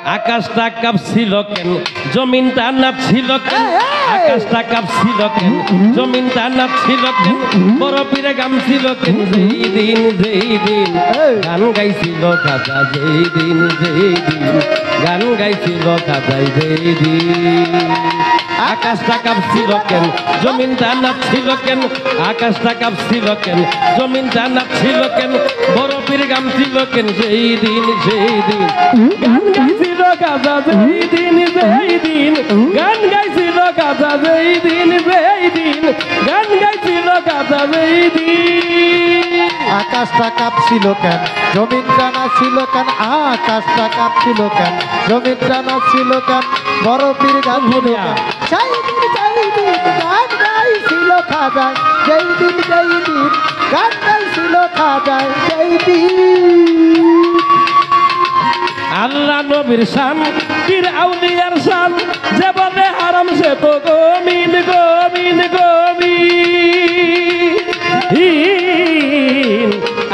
আকাশটা কাঁপছিল কেন জমিনটা নাচছিল কেন আকাশটা কাঁপছিল কেন জমিনটা নাচছিল কেন বড় পীরে গামছিল কেন যেই দিন গান গাইছিল খাজা যেই দিন গান গাইছিল খাজাই যেই দিন আকাশটা কাঁপছিল কেন জমিনটা নাচছিল কেন আকাশটা কাঁপছিল কেন জমিনটা নাচছিল কেন বড় পীর গামছিল কেন সেই দিন গান গাইছিল খাজা যেই দিন গান গাইছিল খাজা যেই দিন গান গাইছিল খাজা যেই দিন আকাশটা কাঁপছিল কেন জমিনটা নাচছিল কেন আকাশটা কাঁপছিল কেন জমিনটা নাচছিল কেন বড় পীর গাছিল কেন সেই দিন গান গাইছিল খাজা যেই দিন গান গাইছিল খাজা যেই দিন আল্লাহ নবীর শান পীর আউলিয়ার শান যে বলে হারাম সে তো গমিন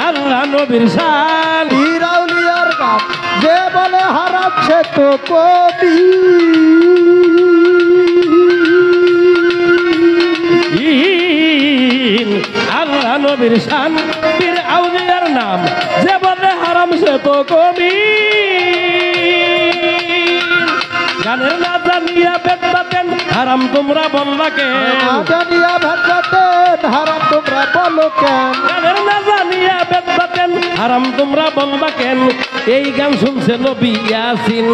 আল্লাহ নবীর শান পীর আউলিয়ার গান যে বলে হারাম সে তো কবি আল্লাহ নবীর শান পীর আউলিয়ার নাম যে বলে হারাম সে তো কবি গানের না জানিয়া বেদাতেন হারাম তোমরা বলবা কেন না জানিয়া বেদাতেন হারাম তোমরা বলো কেন গানের না জানিয়া বেদাতেন হারাম তোমরা বলবা কেন এই গান শুনছে নবী ইয়াসিন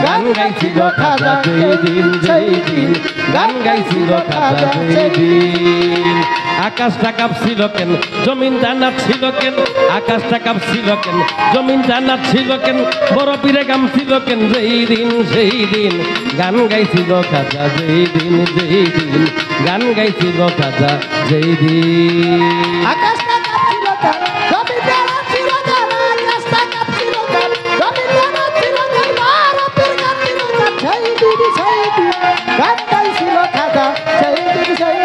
গান গাইছিল খাজা যেই দিন গান গাইছিল খাজা যেই দিন আকাশটা কাঁপছিল কেন জমিনটা নাচছিল কেন আকাশটা কাঁপছিল কেন জমিনটা নাচছিল কেন বড় পীরে গামছিল কেন যেই দিন গান গাইছিল খাজা যেই দিন গান গাইছিল খাজা যেই দিন আকাশটা কাঁপছিল কেন জমিনটা নাচছিল কেন আকাশটা কাঁপছিল কেন জমিনটা নাচছিল কেন বড় পীর গাছিল কেন সেই দিন গান গাইছিল খাজা সেই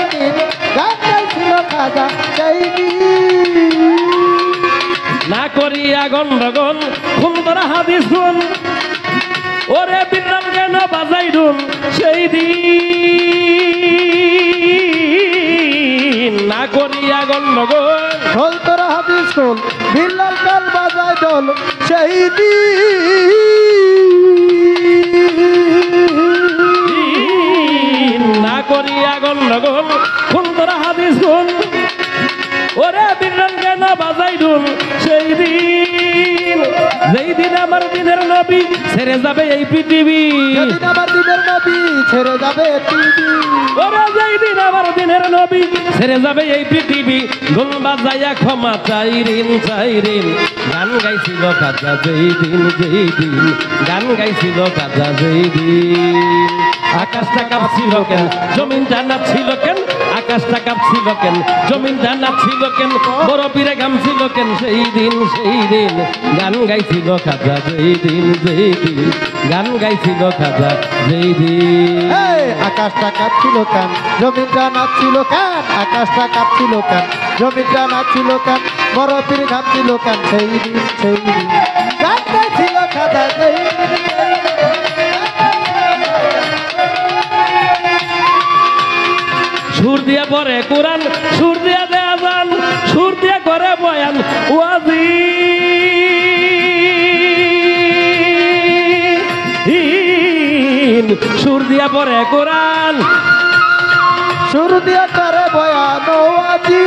দিন গান গাইছিল খাজা সেই দিন না করিয়া গন্ডগোল সুন্দর হাদিস শুন ওরে বিড়াল কেন বাজাই ডুন সেই দিন না করিয়া গন্ডগোল ঢোল তোরা হাদিস শোন বিল্লাল কাল বাজায় ঢোল সেই দিন না করিয়া গন্ডগোল সুন্দর হাদিস শুন ওরে বিড়াল কেন বাজাই ডুন সেই দিন যেই দিন আমার দিনের নবী ছেড়ে যাবে এই পৃথিবী যেদিন আমার দিনের নবী ছেড়ে যাবে পৃথিবী ওরে যেই দিন আমার দিনের নবী ছেড়ে যাবে এই পৃথিবী ঢোল বাজাইয়া ক্ষমা চাই ঋণ গান গাইছিল খাজা যেই দিন গান গাইছিল খাজা যেই দিন আকাশটা কাঁপছিল কেন জমিনটা নাচছিল কেন আকাশটা কাঁপছিল কেন জমিনটা নাচছিল কেন বড় পীরে গামছিল কেন সেই দিন গান গাইছিল খাজা যেই দিন গান গাইছিল খাজা যেই দিন আকাশটা কাঁপছিল কেন জমিনটা নাচছিল কেন আকাশটা কাঁপছিল কেন জমিনটা নাচছিল কেন বড় পীর ঘামছিল কেন সেই দিন গান গাইছিল খাজা সেই সুর দিয়া পরে কোরআন সুর দিয়া দেয়া যান সুর দিয়া করে বয়ান ওয়াজি সুর দিয়া পরে কোরআন সুর দিয়া করে বয়ান ওয়াজি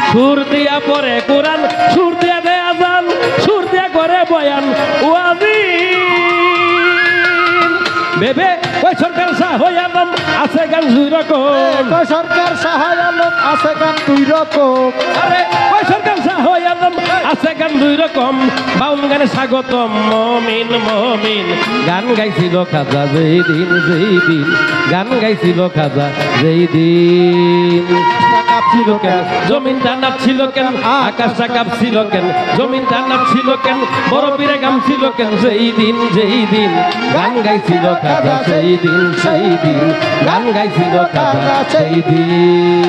সুর দিয়া পরে কোরআন সুর দিয়া দেয়া যান সুর দিয়া করে বয়ান ওয়াজি বেবে ওই সরকার শাহ আলম আছে গান দুই রকম সরকার শাহ আলম আছে গান দুই রকম আরে ওই সরকার শাহ আলম আছে গান দুই রকম বাউল গানে স্বাগতম মমিন গান গাইছিল খাজা যেই দিন গান গাইছিল খাজা যেই দিন কাঁপছিল কেন জমিনটা নাচছিল কেন আকাশটা কাঁপছিল কেন জমিনটা নাচছিল কেন বড় পীরে গামছিল কেন সেই দিন গান গাইছিল খাজা সেই দিন গান গাইছিল খাজা সেই দিন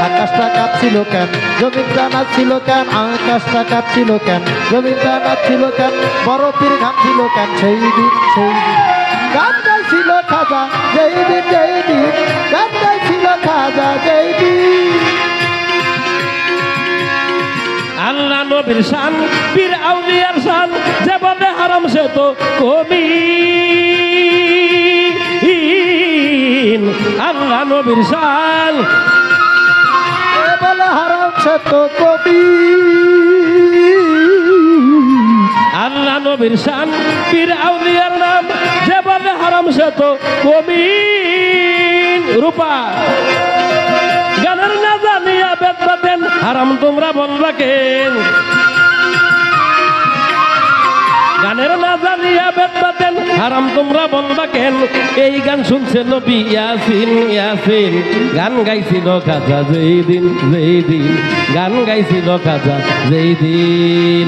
আকাশটা কাঁপছিল কেন জমিনটা নাচছিল কেন আকাশটা কাঁপছিল কেন জমিনটা নাচছিল কেন বড় পীর ঘামছিল কেন সেই দিন গান গাইছিল খাজা যেই দিন গান গাইছিল খাজা যেই দিন আল্লাহ নবীর শান পীর আউলিয়ার শান যে বলে হারাম সে তো কবি আল্লাহ নবীর শান বলে হারাম সে তো কবি আল্লাহ নবীর শান পীর আউলিয়ার নাম যে বলে হারাম সে তো কবি রূপা গানের না জানিয়া বেদ বাতেন হারাম তোমরা বলবা কেন গানের না জানিয়া বেদ বাতেন হারাম তোমরা বলবা কেন এই গান শুনছে নবী ইয়াসিন গান গাইছিল খাজা যেই দিন গান গাইছিল খাজা যেই দিন